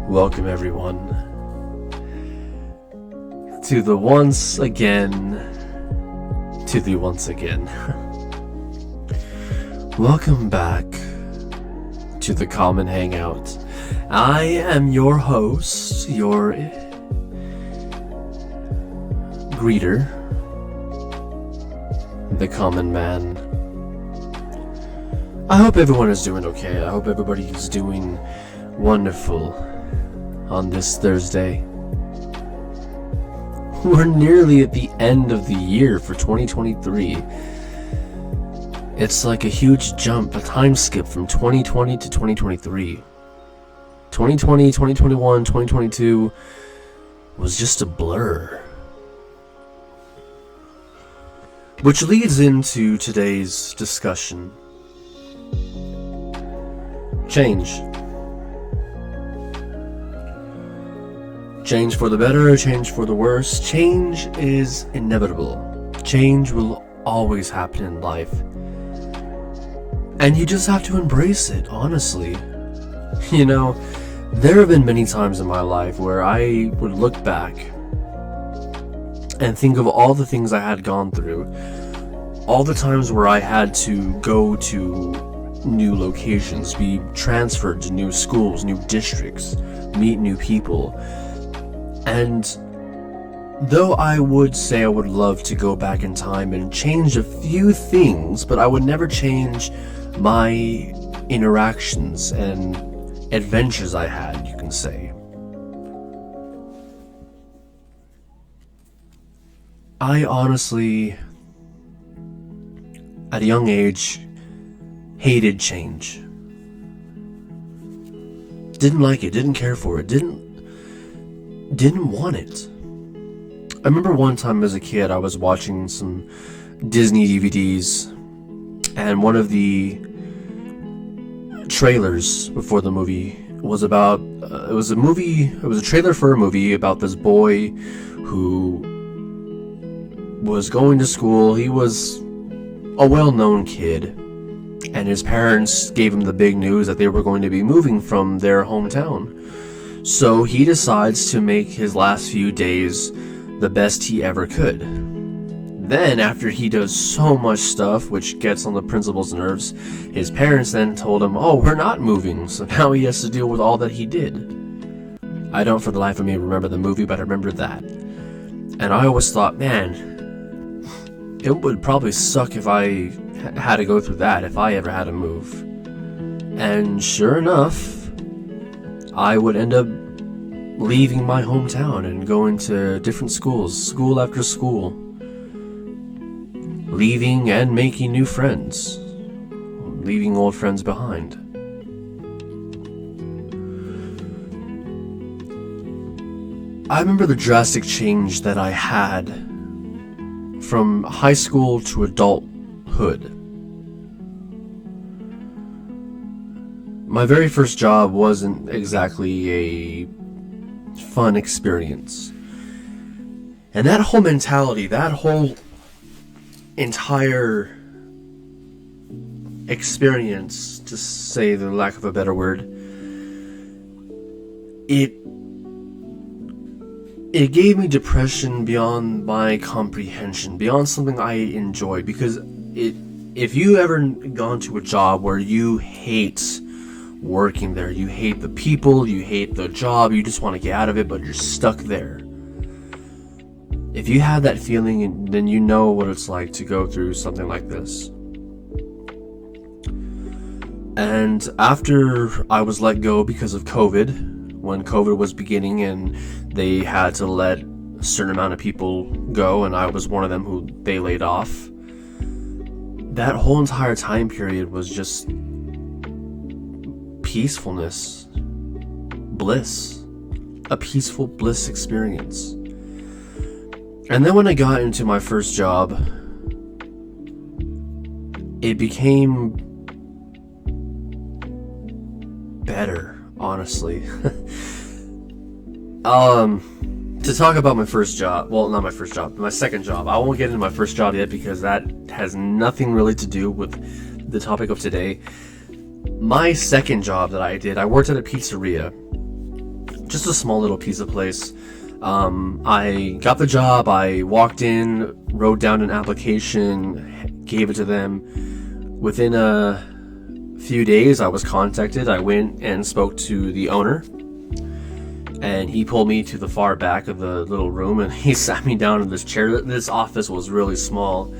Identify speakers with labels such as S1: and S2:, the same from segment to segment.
S1: Welcome everyone to the once again. Welcome back to the Common Hangout. I am your host, your greeter, the common man. I hope everyone is doing okay. I hope everybody is doing wonderful on this Thursday. We're nearly at the end of the year for 2023. It's like a huge jump, a time skip from 2020 to 2023. 2020, 2021, 2022 was just a blur. Which leads into today's discussion. Change. Change for the better, change for the worse. Change is inevitable. Change will always happen in life. And you just have to embrace it, honestly. You know, there have been many times in my life where I would look back and think of all the things I had gone through. All the times where I had to go to new locations, be transferred to new schools, new districts, meet new people. And though I would say I would love to go back in time and change a few things, but I would never change my interactions and adventures I had, you can say. I honestly, at a young age, hated change. Didn't like it, didn't care for it, didn't want it. I remember one time as a kid I was watching some Disney DVDs, and one of the trailers before the movie was about it was a trailer for a movie about this boy who was going to school. He was a well-known kid, and his parents gave him the big news that they were going to be moving from their hometown. So he decides to make his last few days the best he ever could. Then, after he does so much stuff which gets on the principal's nerves, his parents then told him, "Oh, we're not moving," so now he has to deal with all that he did. I don't for the life of me remember the movie, but I remember that. And I always thought, man, it would probably suck if I had to go through that, if I ever had to move. And sure enough, I would end up leaving my hometown and going to different schools, school after school. Leaving and making new friends. Leaving old friends behind. I remember the drastic change that I had from high school to adulthood. My very first job wasn't exactly a fun experience. And that whole mentality, that whole entire experience, to say the lack of a better word, it gave me depression beyond my comprehension, beyond something I enjoyed. Because if you ever gone to a job where you hate working there, you hate the people, you hate the job, you just want to get out of it, but you're stuck there. If you have that feeling, then you know what it's like to go through something like this. And after I was let go because of COVID, when COVID was beginning and they had to let a certain amount of people go, and I was one of them who they laid off, that whole entire time period was just peacefulness, bliss, a peaceful bliss experience. And then when I got into my first job, it became better, honestly. To talk about my first job, well, not my first job, my second job. I won't get into my first job yet because that has nothing really to do with the topic of today. My second job that I did, I worked at a pizzeria just a small little pizza place. I got the job. I walked in, wrote down an application, gave it to them. Within a few days, I was contacted. I went and spoke to the owner, and he pulled me to the far back of the little room, and he sat me down in this chair. This office was really small,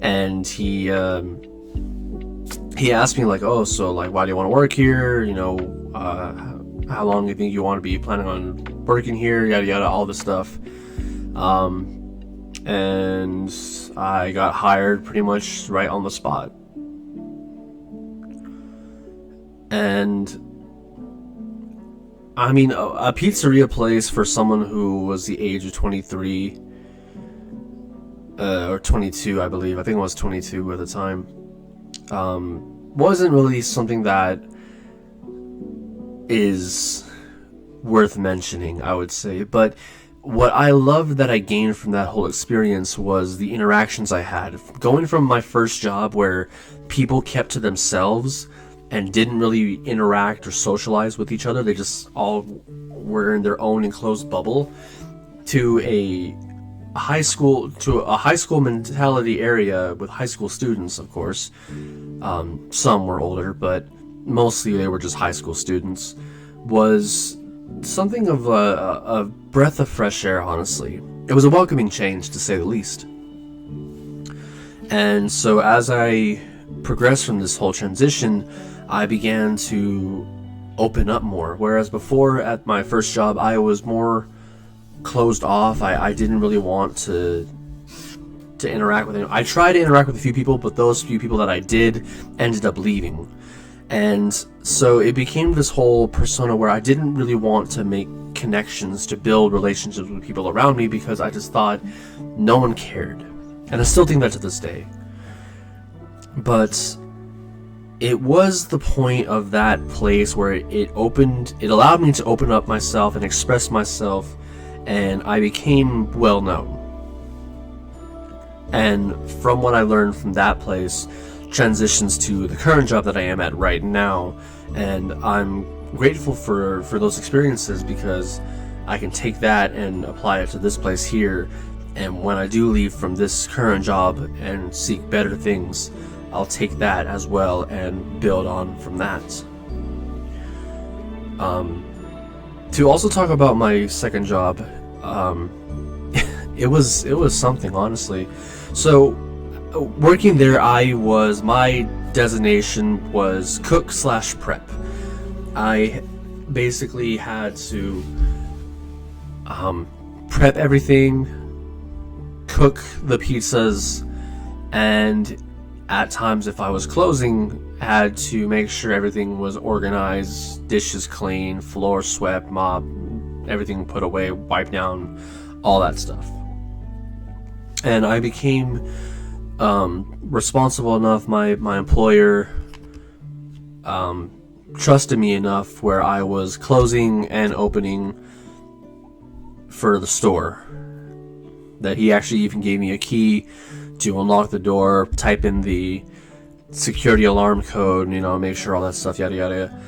S1: and he asked me, like, oh, so, like, why do you want to work here? You know, how long do you think you want to be planning on working here? Yada yada, all this stuff. And I got hired pretty much right on the spot. And I mean, a pizzeria place for someone who was the age of 23 or 22, I believe. I think it was 22 at the time. Wasn't really something that is worth mentioning, I would say. But what I loved that I gained from that whole experience was the interactions I had. Going from my first job where people kept to themselves and didn't really interact or socialize with each other, they just all were in their own enclosed bubble, to a high school mentality area with high school students, of course. Some were older, but mostly they were just high school students. Was something of a breath of fresh air, honestly. It was a welcoming change, to say the least. And so as I progressed from this whole transition, I began to open up more. Whereas before, at my first job, I was more closed off. I didn't really want to interact with anyone. I tried to interact with a few people, but those few people that I did ended up leaving. And so it became this whole persona where I didn't really want to make connections, to build relationships with people around me, because I just thought no one cared. And I still think that to this day. But it was the point of that place where it allowed me to open up myself and express myself, and I became well known. And from what I learned from that place, transitions to the current job that I am at right now, and I'm grateful for those experiences, because I can take that and apply it to this place here, and when I do leave from this current job and seek better things, I'll take that as well and build on from that. To also talk about my second job, it was something, honestly. So working there, my designation was cook/prep. I basically had to prep everything, cook the pizzas, and at times, if I was closing, had to make sure everything was organized, dishes clean, floor swept, mopped, everything put away, wiped down, all that stuff. And I became responsible enough. My employer trusted me enough where I was closing and opening for the store, that he actually even gave me a key to unlock the door, type in the security alarm code, make sure all that stuff, yada yada,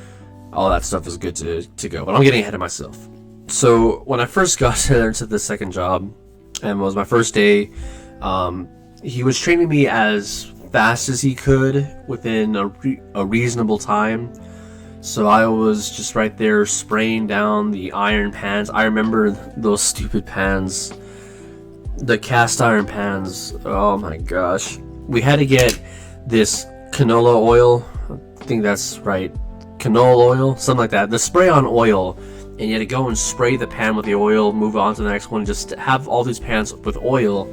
S1: all that stuff is good to go. But I'm getting ahead of myself. So when I first got there to the second job, and it was my first day, he was training me as fast as he could within a reasonable time. So I was just right there spraying down the iron pans. I remember those stupid pans, the cast iron pans. Oh my gosh. We had to get this canola oil. I think that's right. Canola oil, something like that. The spray on oil, and you had to go and spray the pan with the oil, move on to the next one, just have all these pans with oil,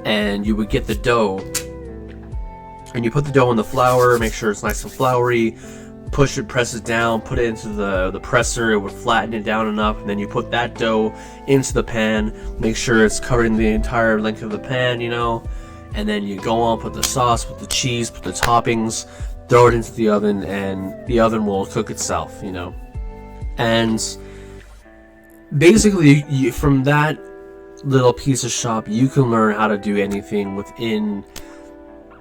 S1: and you would get the dough. And you put the dough in the flour, make sure it's nice and floury, push it, press it down, put it into the presser, it would flatten it down enough, and then you put that dough into the pan, make sure it's covering the entire length of the pan, and then you go on, put the sauce, put the cheese, put the toppings, throw it into the oven, and the oven will cook itself, And basically, from that little piece of shop, you can learn how to do anything within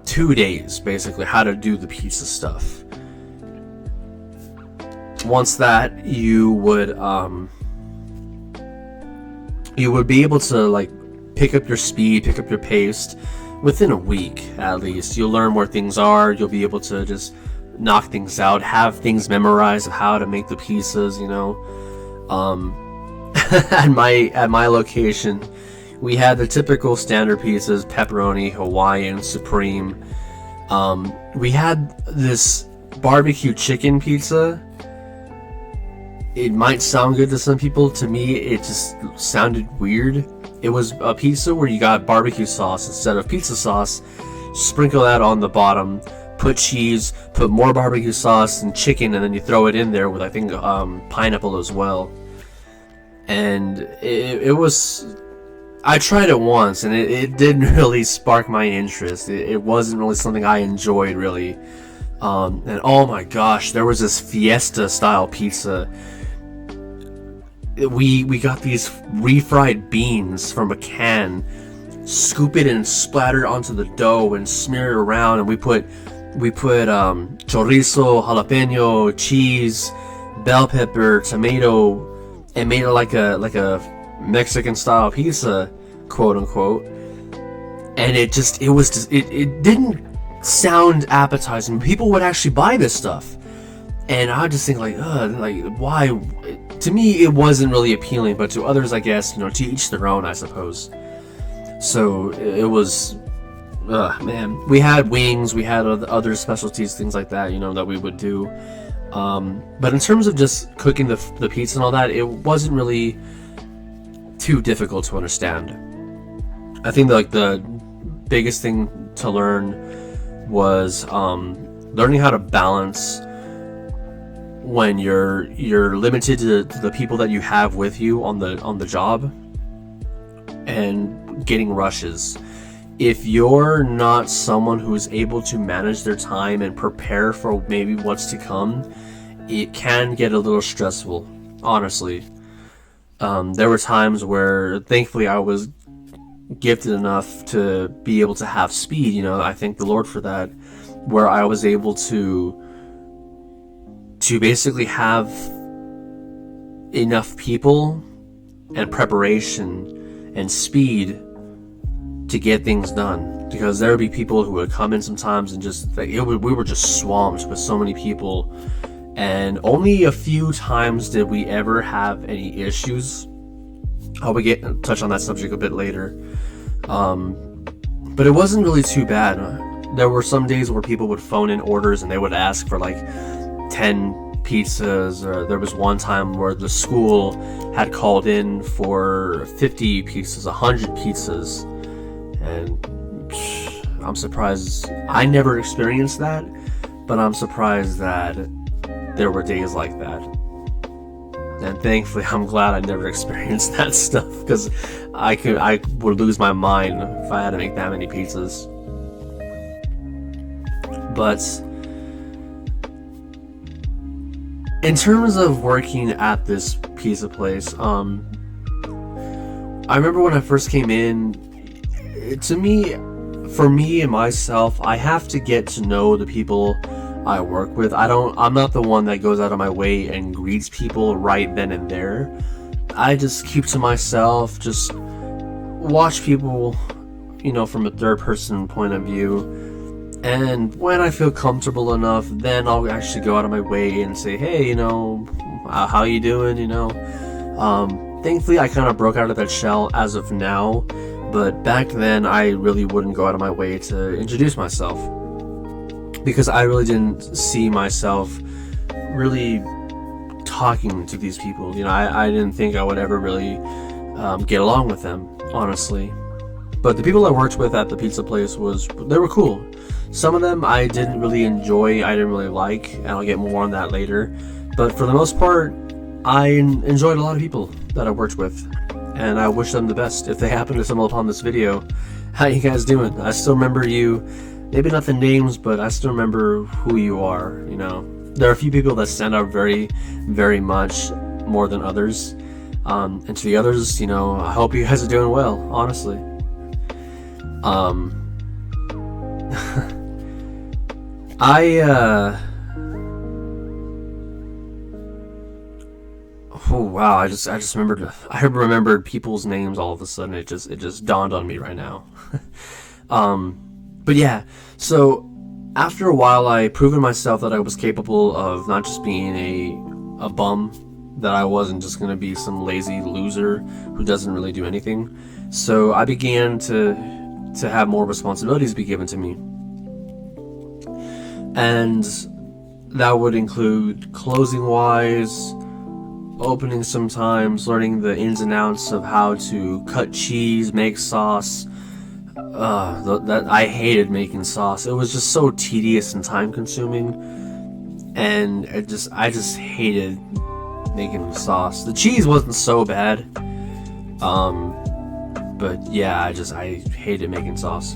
S1: 2 days, basically, how to do the pizza stuff. Once that, you would you would be able to like pick up your speed, pick up your pace within a week at least. You'll learn where things are. You'll be able to just knock things out, have things memorized of how to make the pizzas, you know. At my location, we had the typical standard pizzas: pepperoni, Hawaiian, supreme. We had this barbecue chicken pizza. It might sound good to some people. To me, it just sounded weird. It was a pizza where you got barbecue sauce instead of pizza sauce. Sprinkle that on the bottom, put cheese, put more barbecue sauce and chicken, and then you throw it in there with, I think, pineapple as well. And it was... I tried it once, and it didn't really spark my interest. It wasn't really something I enjoyed, really. And oh my gosh, there was this fiesta style pizza. We got these refried beans from a can, scoop it and splatter it onto the dough and smear it around, and we put chorizo, jalapeno, cheese, bell pepper, tomato, and made it like a Mexican style pizza, quote unquote. And it didn't sound appetizing. People would actually buy this stuff, and I just think like why? To me, it wasn't really appealing, but to others, I guess, to each their own, I suppose. So it was, man. We had wings, we had other specialties, things like that, that we would do. But in terms of just cooking the pizza and all that, it wasn't really too difficult to understand. I think the biggest thing to learn was learning how to balance when you're limited to the people that you have with you on the job, and getting rushes. If you're not someone who is able to manage their time and prepare for maybe what's to come, it can get a little stressful, honestly. There were times where, thankfully, I was gifted enough to be able to have speed. I thank the Lord for that, where I was able to basically have enough people and preparation and speed to get things done. Because there would be people who would come in sometimes and just we were just swamped with so many people, and only a few times did we ever have any issues. I will touch on that subject a bit later, but it wasn't really too bad. There were some days where people would phone in orders and they would ask for like 10 pizzas, or there was one time where the school had called in for 50 pizzas, 100 pizzas, and I'm surprised. I never experienced that, but I'm surprised that there were days like that. And thankfully, I'm glad I never experienced that stuff, because I would lose my mind if I had to make that many pizzas. But in terms of working at this pizza place, I remember when I first came in, for me and myself, I have to get to know the people I work with. I'm not the one that goes out of my way and greets people right then and there. I just keep to myself, just watch people, from a third person point of view. And when I feel comfortable enough, then I'll actually go out of my way and say, hey, how you doing, Thankfully, I kind of broke out of that shell as of now, but back then, I really wouldn't go out of my way to introduce myself, because I really didn't see myself really talking to these people. I didn't think I would ever really get along with them, honestly. But the people I worked with at the pizza place they were cool. Some of them I didn't really enjoy, I didn't really like, and I'll get more on that later. But for the most part, I enjoyed a lot of people that I worked with, and I wish them the best. If they happen to stumble upon this video, how you guys doing? I still remember you. Maybe not the names, but I still remember who you are. There are a few people that stand out very, very much more than others. And to the others, I hope you guys are doing well, honestly. Oh wow! I remembered people's names all of a sudden. It just dawned on me right now. But yeah, so after a while, I proven myself that I was capable of not just being a bum, that I wasn't just gonna be some lazy loser who doesn't really do anything. So I began to have more responsibilities be given to me, and that would include closing wise, opening sometimes, learning the ins and outs of how to cut cheese, make sauce. That I hated making sauce. It was just so tedious and time consuming, and I just hated making sauce. The cheese wasn't so bad, but yeah, I hated making sauce.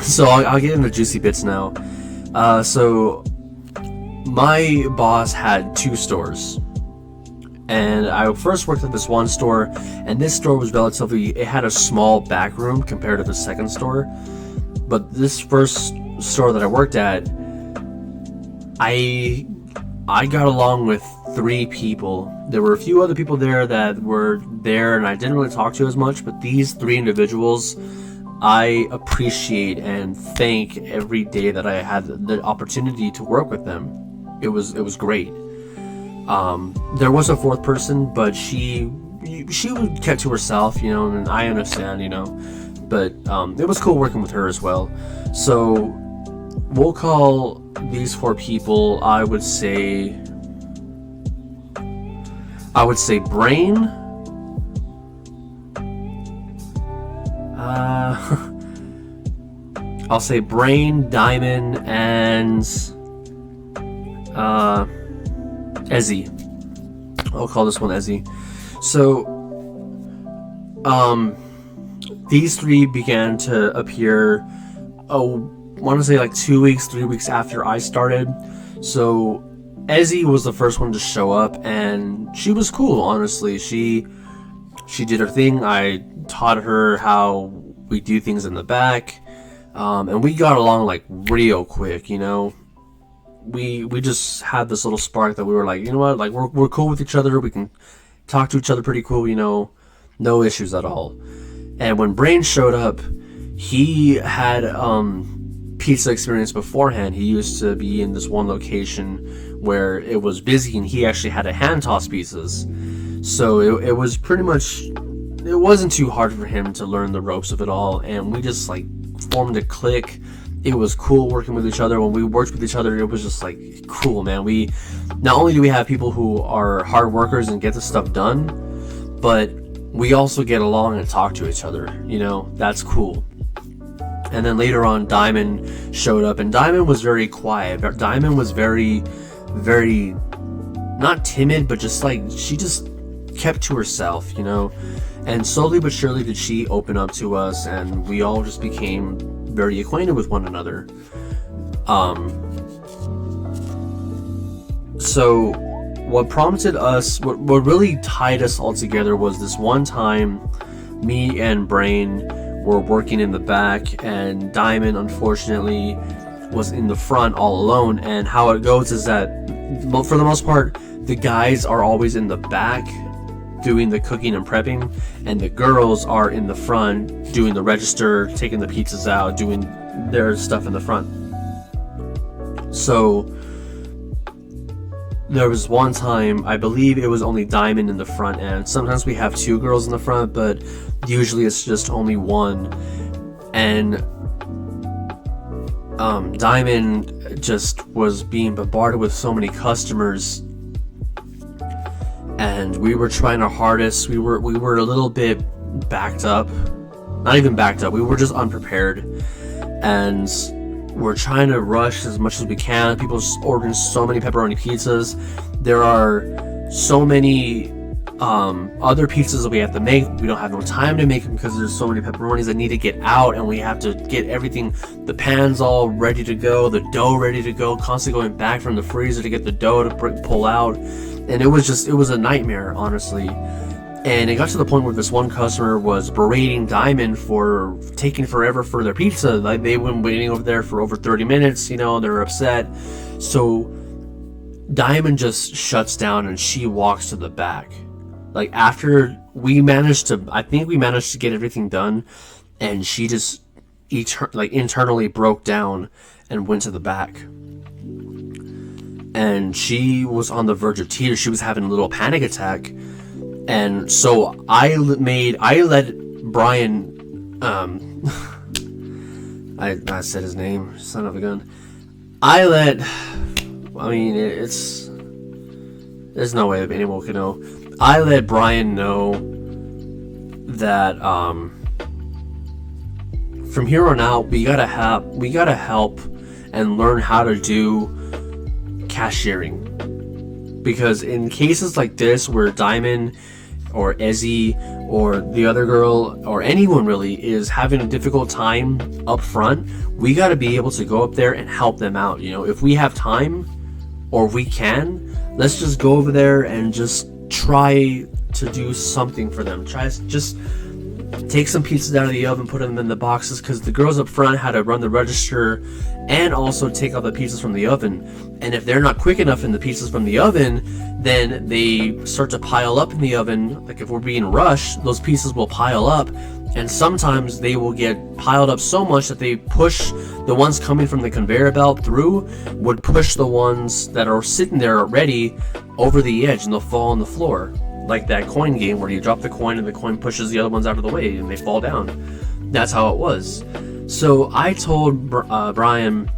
S1: So I'll get into juicy bits now. So my boss had 2 stores, and I first worked at this one store, and this store was it had a small back room compared to the second store. But this first store that I worked at, I got along with 3 people. There were a few other people there that were there and I didn't really talk to as much, but these 3 individuals I appreciate and thank every day that I had the opportunity to work with them. It was great. There was a 4th person, but she would kept to herself, and I understand, but it was cool working with her as well. So we'll call these 4 people, I would say Brain, I'll say Brain, Diamond, and Ezzy. I'll call this one Ezzy. So, these 3 began to appear, I want to say like 2 weeks, 3 weeks after I started. So, Ezzy was the first one to show up, and she was cool, honestly. She did her thing. I taught her how we do things in the back, and we got along like real quick, We just had this little spark that we were like, you know what, like we're cool with each other. We can talk to each other pretty cool, no issues at all. And when Brain showed up, he had pizza experience beforehand. He used to be in this one location where it was busy, and he actually had to hand toss pizzas. So it was pretty much, it wasn't too hard for him to learn the ropes of it all, and we just like formed a clique. It was cool working with each other. When we worked with each other, it was just like cool, man. We not only do we have people who are hard workers and get the stuff done, but we also get along and talk to each other. That's cool. And then later on, Diamond showed up, and Diamond was very quiet. Diamond was very, very not timid, but just like she just kept to herself, And slowly but surely did she open up to us, and we all just became very acquainted with one another. So what prompted us, what really tied us all together was this one time me and Brain were working in the back, and Diamond unfortunately was in the front all alone. And how it goes is that, well, for the most part, the guys are always in the back doing the cooking and prepping, and the girls are in the front doing the register, taking the pizzas out, doing their stuff in the front. So there was one time, I believe it was only Diamond in the front end. Sometimes we have 2 girls in the front, but usually it's just only one. And Diamond just was being bombarded with so many customers, and we were trying our hardest. We were a little bit backed up. Not even backed up, we were just unprepared, and we're trying to rush as much as we can. People ordering so many pepperoni pizzas. There are so many other pizzas that we have to make. We don't have no time to make them because there's so many pepperonis that need to get out, and we have to get everything, the pans all ready to go, the dough ready to go, constantly going back from the freezer to get the dough to pull out. And it was a nightmare, honestly. And it got to the point where this one customer was berating Diamond for taking forever for their pizza. Like, they've been waiting over there for over 30 minutes, they're upset. So Diamond just shuts down and she walks to the back. Like, after we managed to, I think we managed to get everything done, and she just internally broke down and went to the back. And she was on the verge of tears. She was having a little panic attack. And so I let Brian, I said his name, son of a gun. There's no way anyone can know. I let Brian know that from here on out we gotta help and learn how to do cashiering, because in cases like this where Diamond or Ezzy or the other girl or anyone really is having a difficult time up front, we gotta be able to go up there and help them out. If we have time or if we can, let's just go over there and just try to do something for them. Just take some pizzas out of the oven, put them in the boxes, because the girls up front had to run the register and also take all the pizzas from the oven. And if they're not quick enough in the pizzas from the oven, then they start to pile up in the oven. Like, if we're being rushed, those pieces will pile up, and sometimes they will get piled up so much that they push the ones coming from the conveyor belt through, would push the ones that are sitting there ready over the edge, and they'll fall on the floor. Like that coin game where you drop the coin and the coin pushes the other ones out of the way and they fall down. That's how it was. So I told Brian,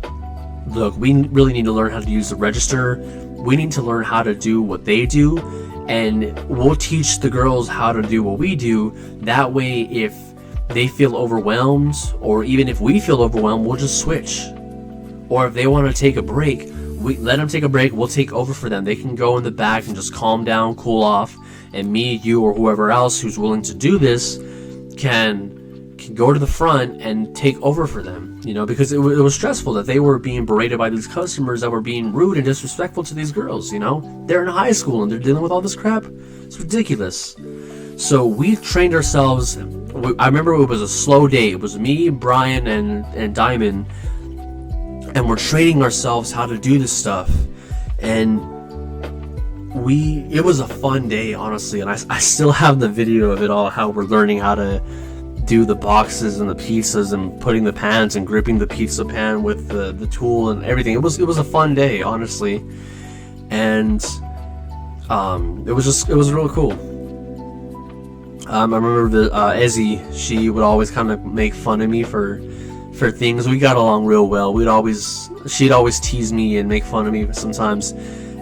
S1: look, we really need to learn how to use the register. We need to learn how to do what they do, and we'll teach the girls how to do what we do. That way, if they feel overwhelmed, or even if we feel overwhelmed, we'll just switch. Or if they want to take a break, we let them take a break. We'll take over for them. They can go in the back and just calm down, cool off, and me, you, or whoever else who's willing to do this can go to the front and take over for them. Because it was stressful that they were being berated by these customers that were being rude and disrespectful to these girls. They're in high school and they're dealing with all this crap. It's ridiculous. So we trained ourselves. I remember it was a slow day. It was me, Brian, and Diamond, and we're training ourselves how to do this stuff. And it was a fun day, honestly, and I still have the video of it all, how we're learning how to do the boxes and the pizzas and putting the pans and gripping the pizza pan with the tool and everything. It was a fun day, honestly, and it was really cool. I remember Ezzy, she would always kind of make fun of me for things. We got along real well. She'd always tease me and make fun of me sometimes,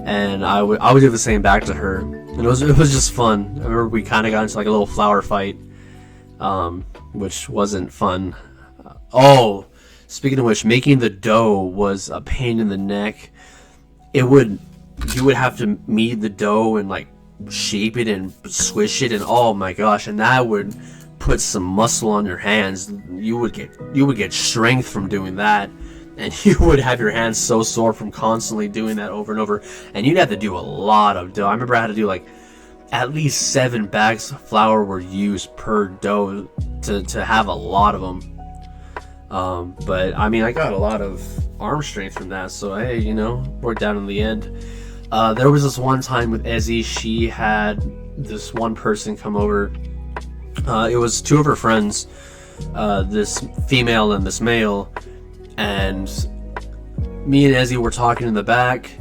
S1: and I would do the same back to her. And it was just fun. I remember we kind of got into like a little flower fight, which wasn't fun. Speaking of which, making the dough was a pain in the neck. You would have to knead the dough and like shape it and squish it, and oh my gosh, and that would put some muscle on your hands. You would get strength from doing that, and you would have your hands so sore from constantly doing that over and over, and you'd have to do a lot of dough. I remember I had to do like at least 7 bags of flour were used per dough to have a lot of them. But I mean, I got a lot of arm strength from that, so hey, worked out in the end. There was this one time with Ezzy, she had this one person come over. It was 2 of her friends, this female and this male, and me and Ezzy were talking in the back.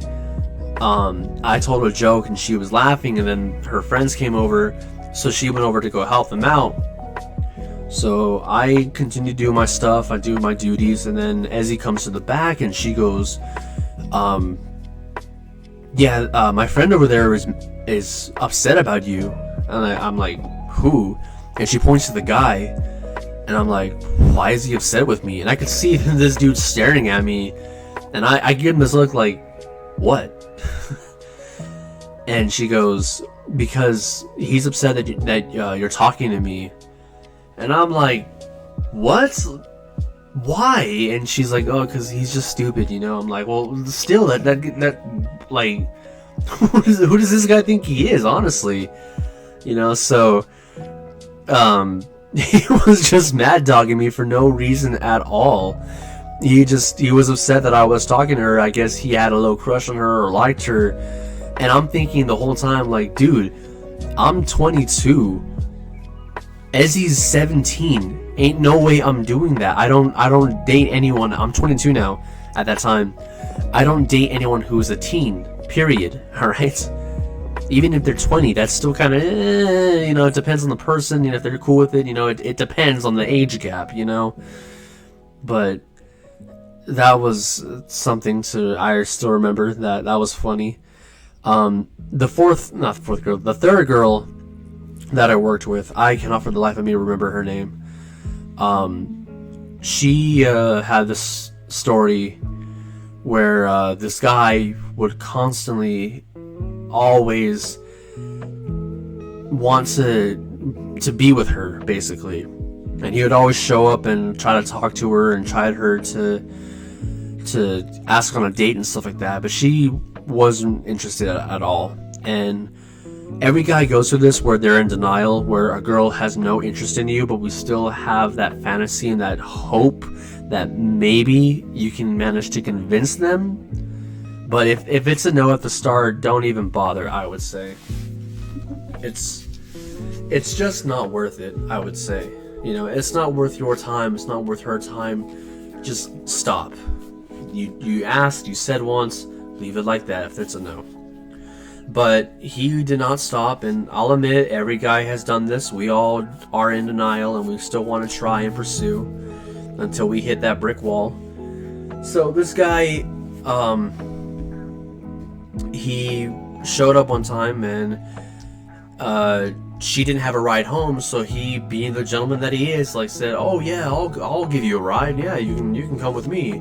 S1: I told her a joke and she was laughing, and then her friends came over, so she went over to go help them out. So I continue to do my stuff, I do my duties, and then Ezzy comes to the back and she goes, my friend over there is upset about you. And I'm like, who? And she points to the guy, and I'm like, why is he upset with me? And I could see this dude staring at me, and I give him this look like, what? And she goes, because he's upset that you're talking to me. And I'm like, what? Why? And she's like, oh, because he's just stupid, I'm like, well, still, that like, who does this guy think he is, honestly? So he was just mad dogging me for no reason at all. He was upset that I was talking to her. I guess he had a little crush on her or liked her. And I'm thinking the whole time, like, dude, I'm 22. Ezzy's 17. Ain't no way I'm doing that. I don't date anyone. I'm 22 now at that time. I don't date anyone who's a teen. Period. All right. Even if they're 20, that's still kind of, it depends on the person. If they're cool with it, it depends on the age gap, But that was something I still remember that was funny. The third girl that I worked with, I cannot for the life of me remember her name. She had this story where this guy would constantly, always want to be with her, basically, and he would always show up and try to talk to her and try her to ask on a date and stuff like that, but she wasn't interested at all. And every guy goes through this, where they're in denial, where a girl has no interest in you, but we still have that fantasy and that hope that maybe you can manage to convince them. But if it's a no at the start, don't even bother, I would say. It's just not worth it, I would say. It's not worth your time, it's not worth her time. Just stop. You asked, you said once, leave it like that if it's a no. But he did not stop, and I'll admit, every guy has done this. We all are in denial, and we still want to try and pursue until we hit that brick wall. So this guy, he showed up one time, and she didn't have a ride home, so he, being the gentleman that he is, said, "Oh yeah, I'll give you a ride. Yeah, you can come with me."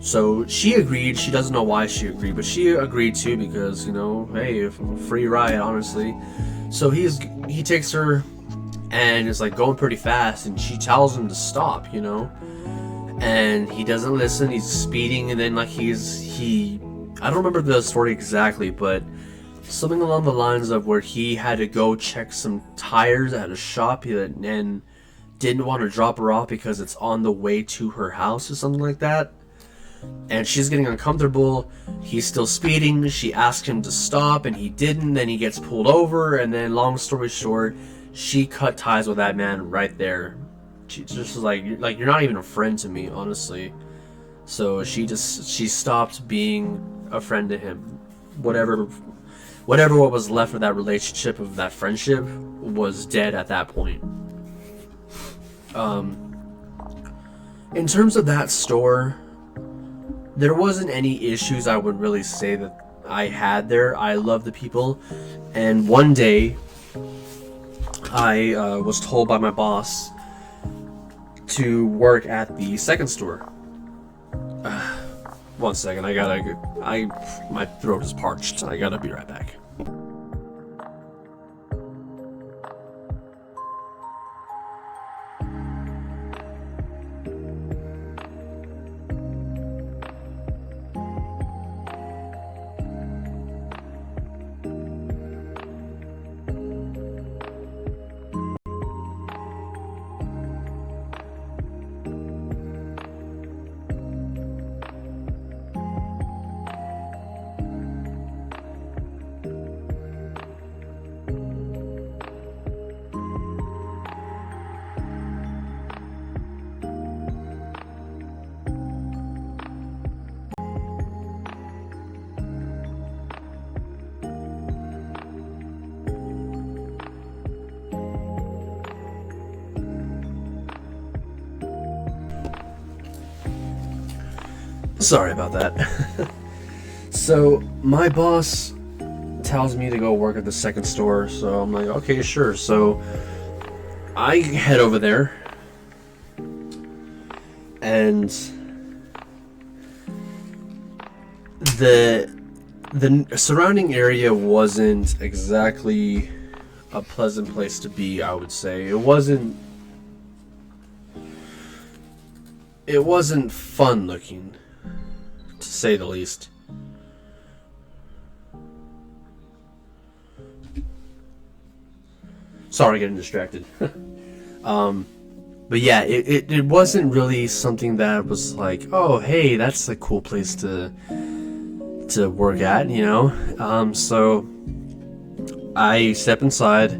S1: So she agreed. She doesn't know why she agreed, but she agreed too, because, hey, a free ride, honestly. So he takes her and is going pretty fast, and she tells him to stop, and he doesn't listen. He's speeding, and then I don't remember the story exactly, but something along the lines of where he had to go check some tires at a shop and didn't want to drop her off because it's on the way to her house or something like that. And she's getting uncomfortable. He's still speeding. She asked him to stop, and he didn't. Then he gets pulled over, and then, long story short, she cut ties with that man right there. She just was like, you're not even a friend to me, honestly. So she stopped being a friend to him. Whatever what was left of that relationship, of that friendship, was dead at that point. In terms of that store, there wasn't any issues I would really say that I had there. I love the people, and one day I was told by my boss to work at the second store. One second, my throat is parched. I gotta be right back. Sorry about that. So my boss tells me to go work at the second store, so I'm like, okay, sure. So I head over there, and the surrounding area wasn't exactly a pleasant place to be, I would say. It wasn't fun looking, to say the least. Sorry, getting distracted. but yeah, it wasn't really something that was like, oh, hey, that's a cool place to work at, you know? So I step inside,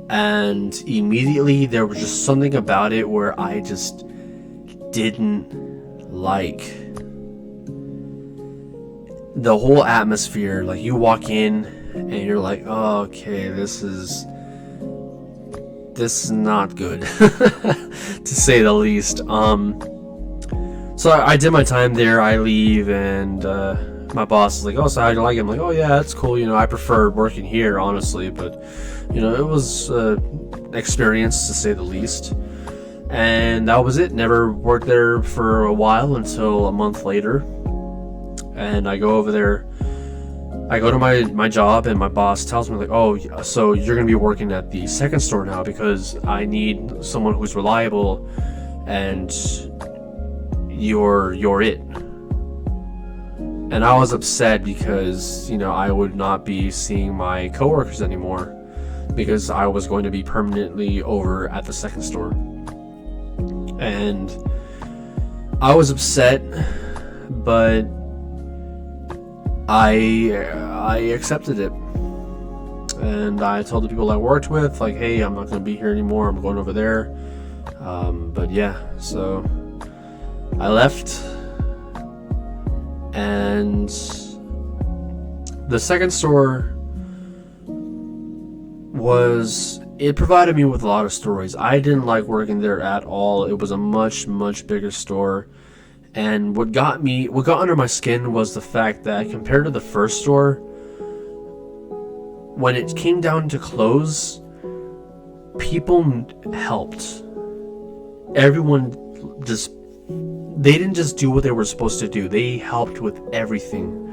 S1: and immediately there was just something about it where I just didn't like the whole atmosphere. Like, you walk in and you're like, oh, okay, this is not good to say the least. So I did my time there. I leave, and my boss is like, oh, so how do you like it? I'm like, oh yeah, that's cool, you know, I prefer working here, honestly, but you know, it was an experience to say the least. And that was it. Never worked there for a while until a month later, and I go over there. I go to my job, and my boss tells me, like, oh, so you're going to be working at the second store now because I need someone who's reliable, and you're it. And I was upset because, you know, I would not be seeing my coworkers anymore because I was going to be permanently over at the second store. And I was upset, but I accepted it, and I told the people I worked with, like, hey, I'm not going to be here anymore, I'm going over there. But yeah, so I left, and the second store it provided me with a lot of stories. I didn't like working there at all. It was a much, much bigger store. And what got under my skin was the fact that compared to the first store, when it came down to clothes, people helped. Everyone they didn't just do what they were supposed to do. They helped with everything.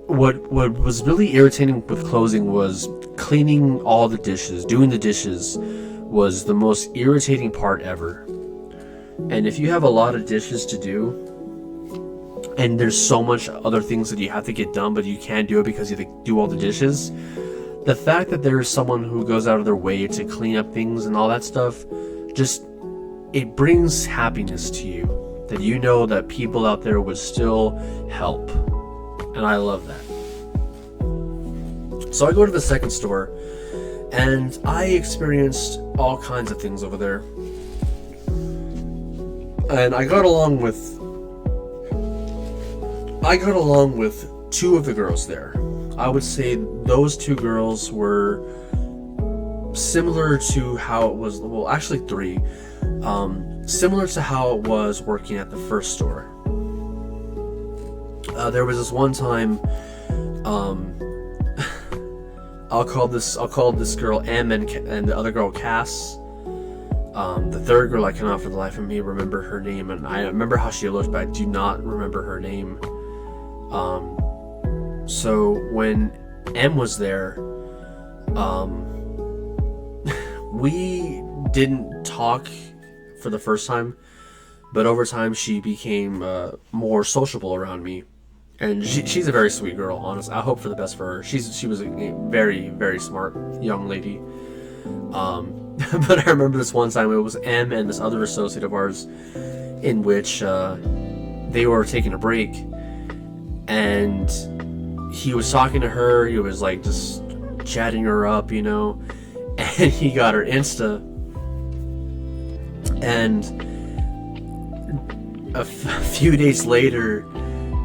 S1: What was really irritating with closing was cleaning all the dishes. Doing the dishes was the most irritating part ever. And if you have a lot of dishes to do, and there's so much other things that you have to get done, but you can't do it because you have to do all the dishes, the fact that there is someone who goes out of their way to clean up things and all that stuff, just, it brings happiness to you, that you know that people out there would still help. And I love that. So I go to the second store, and I experienced all kinds of things over there. And I got along with two of the girls there. I would say those two girls were similar to how it was, well, actually three, similar to how it was working at the first store. There was this one time, I'll call this girl M and the other girl Cass. The third girl, I cannot for the life of me remember her name, and I remember how she looked, but I do not remember her name. So when M was there, we didn't talk for the first time, but over time she became more sociable around me, and she's a very sweet girl. Honestly, I hope for the best for her. She was a very, very smart young lady. But I remember this one time, it was M and this other associate of ours, in which they were taking a break, and he was talking to her. He was like just chatting her up, you know, and he got her Insta, and a few days later,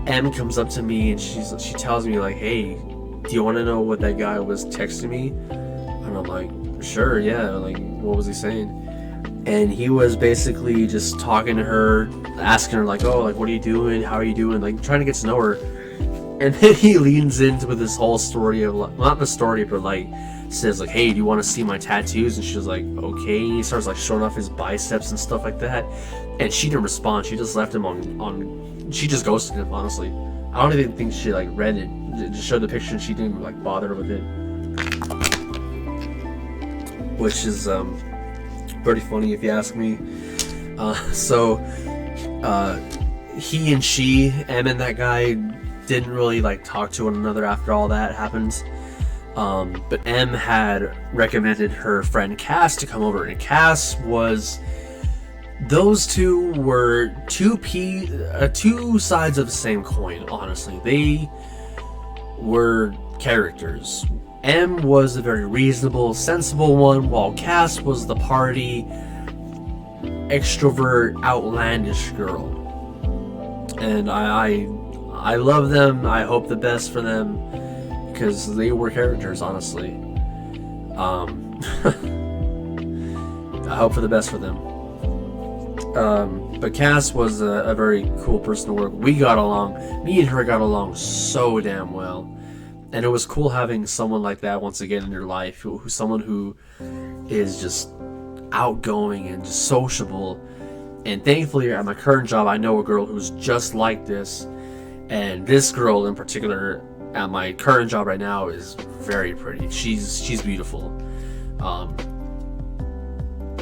S1: M comes up to me and she tells me, like, hey, do you want to know what that guy was texting me? And I'm like, sure, yeah, like, what was he saying? And he was basically just talking to her, asking her, like, oh, like, what are you doing, how are you doing, like, trying to get to know her. And then he leans into with this whole story of, like, not the story, but like, says, like, hey, do you want to see my tattoos? And she was like, okay. And he starts like showing off his biceps and stuff like that, and she didn't respond. She just left him on she just ghosted him, honestly. I don't even think she like read it. Just showed the picture and she didn't like bother with it, which is pretty funny if you ask me. So he and she, Em and that guy, didn't really like talk to one another after all that happened. But Em had recommended her friend Cass to come over, and Cass was those two were two sides of the same coin. Honestly, they were characters. M was a very reasonable, sensible one, while Cass was the party, extrovert, outlandish girl. And I love them. I hope the best for them because they were characters, honestly. I hope for the best for them. But Cass was a very cool person to work with. We got along. Me and her got along so damn well. And it was cool having someone like that once again in your life, someone who is just outgoing and just sociable. And thankfully, at my current job, I know a girl who's just like this. And this girl in particular, at my current job right now, is very pretty. She's beautiful.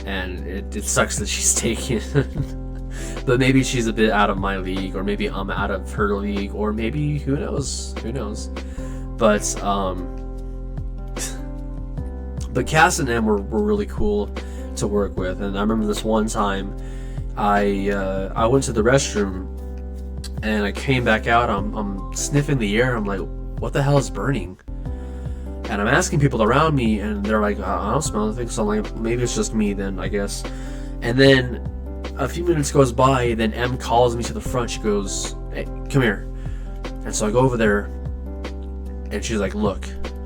S1: And it sucks that she's taken. But maybe she's a bit out of my league, or maybe I'm out of her league, or maybe who knows? But Cass and Em were really cool to work with. And I remember this one time I went to the restroom and I came back out. I'm sniffing the air. I'm like, what the hell is burning? And I'm asking people around me, and they're like, I don't smell anything. So I'm like, maybe it's just me then, I guess. And then a few minutes goes by, then Em calls me to the front. She goes, hey, come here. And so I go over there, and she's like, look,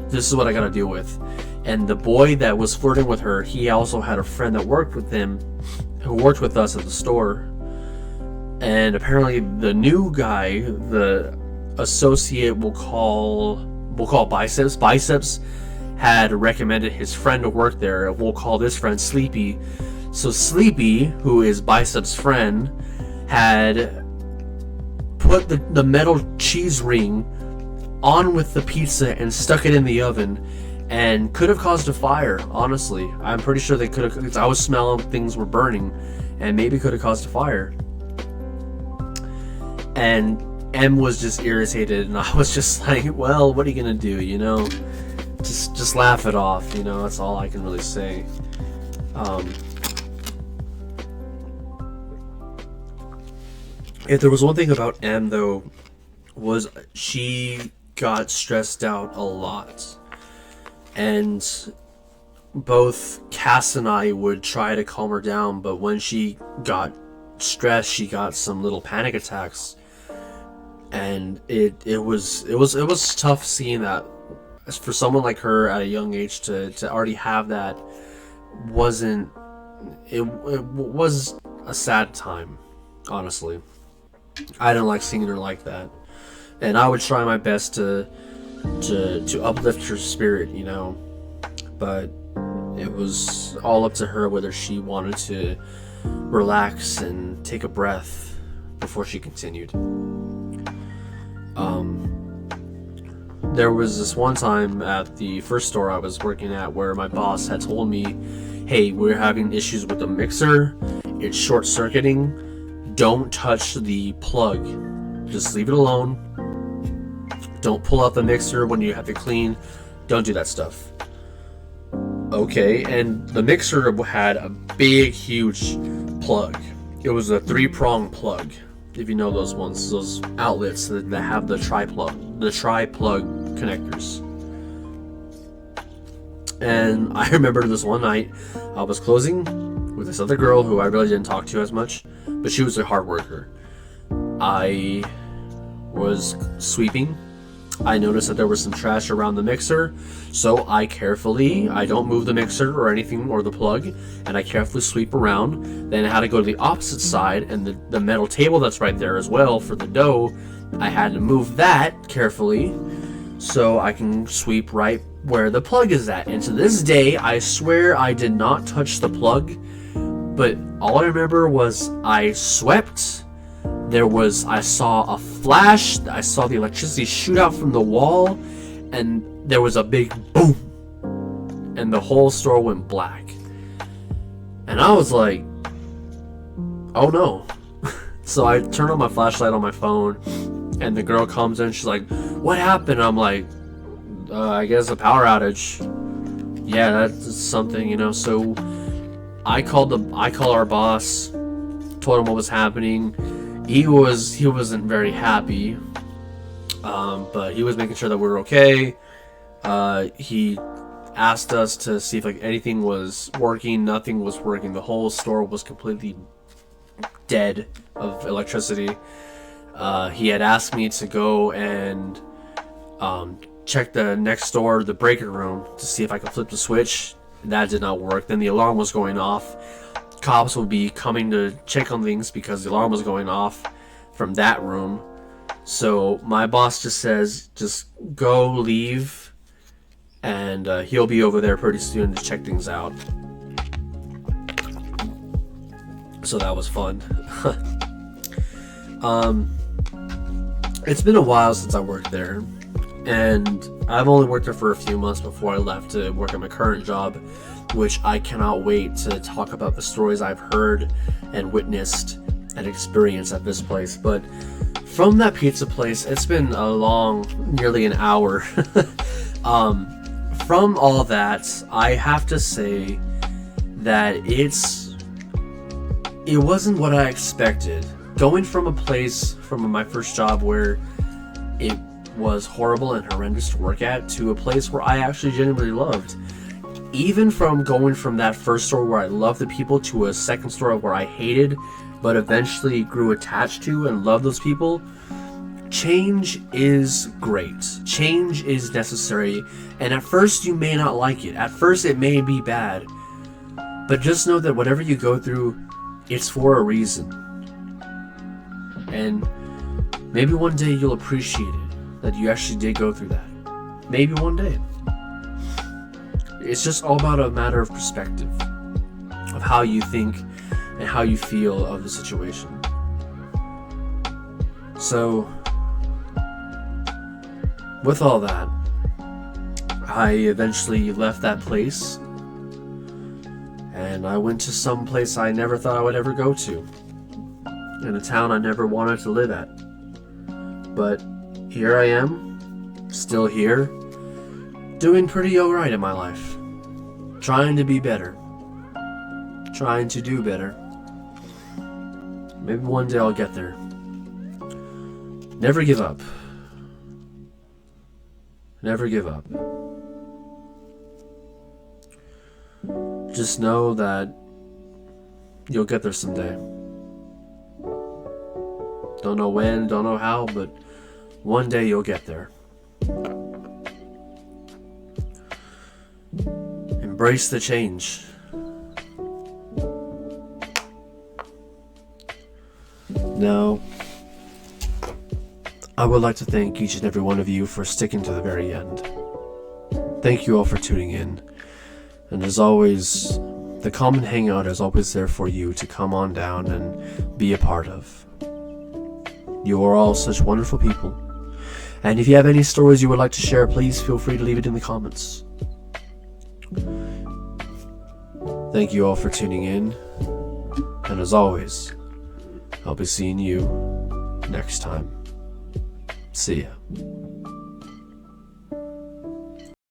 S1: this is what I gotta deal with. And the boy that was flirting with her, he also had a friend that worked with him, who worked with us at the store. And apparently the new guy, the associate, we'll call Biceps, had recommended his friend to work there. We'll call this friend Sleepy. So Sleepy, who is Biceps' friend, had put the metal cheese ring on with the pizza and stuck it in the oven, and could have caused a fire. Honestly, I'm pretty sure they could have, because I was smelling things were burning, and maybe could have caused a fire. And Em was just irritated, and I was just like, well, what are you gonna do, you know? Just laugh it off, you know? That's all I can really say. If there was one thing about Em, though, was she got stressed out a lot. And both Cass and I would try to calm her down, but when she got stressed, she got some little panic attacks. And it was tough seeing that. For someone like her at a young age to already have that was a sad time, honestly. I didn't like seeing her like that, and I would try my best to uplift her spirit, you know, but it was all up to her whether she wanted to relax and take a breath before she continued. There was this one time at the first store I was working at where my boss had told me, hey, we're having issues with the mixer, it's short-circuiting, don't touch the plug, just leave it alone, don't pull out the mixer when you have to clean, don't do that stuff. Okay, and the mixer had a big, huge plug. It was a 3-prong plug. If you know those ones, those outlets that have the tri-plug connectors. And I remember this one night, I was closing with this other girl who I really didn't talk to as much, but she was a hard worker. I was sweeping. I noticed that there was some trash around the mixer, so I don't move the mixer or anything, or the plug, and I carefully sweep around. Then I had to go to the opposite side, and the metal table that's right there as well for the dough, I had to move that carefully so I can sweep right where the plug is at. And to this day, I swear I did not touch the plug, but all I remember was I swept. I saw a flash, I saw the electricity shoot out from the wall, and there was a big boom, and the whole store went black. And I was like, oh no. So I turned on my flashlight on my phone, and the girl comes in, she's like, what happened? I'm like, I guess a power outage. Yeah, that's something, you know. So I call our boss, told him what was happening. He wasn't very happy, but he was making sure that we were okay. He asked us to see if like anything was working. Nothing was working. The whole store was completely dead of electricity. He had asked me to go and check the next door, the breaker room, to see if I could flip the switch. That did not work. Then the alarm was going off. Cops would be coming to check on things because the alarm was going off from that room. So my boss just says, just go, leave, and he'll be over there pretty soon to check things out. So that was fun. It's been a while since I worked there, and I've only worked there for a few months before I left to work at my current job, which I cannot wait to talk about the stories I've heard and witnessed and experienced at this place. But from that pizza place, it's been a long, nearly an hour. From all that, I have to say that it wasn't what I expected. Going from a place, from my first job where it was horrible and horrendous to work at, to a place where I actually genuinely loved. Even from going from that first store where I loved the people to a second store where I hated, but eventually grew attached to and loved those people, change is great. Change is necessary. And at first you may not like it. At first it may be bad. But just know that whatever you go through, it's for a reason. And maybe one day you'll appreciate it, that you actually did go through that. Maybe one day. It's just all about a matter of perspective, of how you think and how you feel of the situation. So, with all that, I eventually left that place, and I went to some place I never thought I would ever go to, in a town I never wanted to live at. But here I am, still here, doing pretty alright in my life. Trying to be better. Trying to do better. Maybe one day I'll get there. Never give up. Never give up. Just know that you'll get there someday. Don't know when, don't know how, but one day you'll get there. Embrace the change. Now, I would like to thank each and every one of you for sticking to the very end. Thank you all for tuning in. And as always, the Common Hangout is always there for you to come on down and be a part of. You are all such wonderful people. And if you have any stories you would like to share, please feel free to leave it in the comments. Thank you all for tuning in. And as always, I'll be seeing you next time. See ya.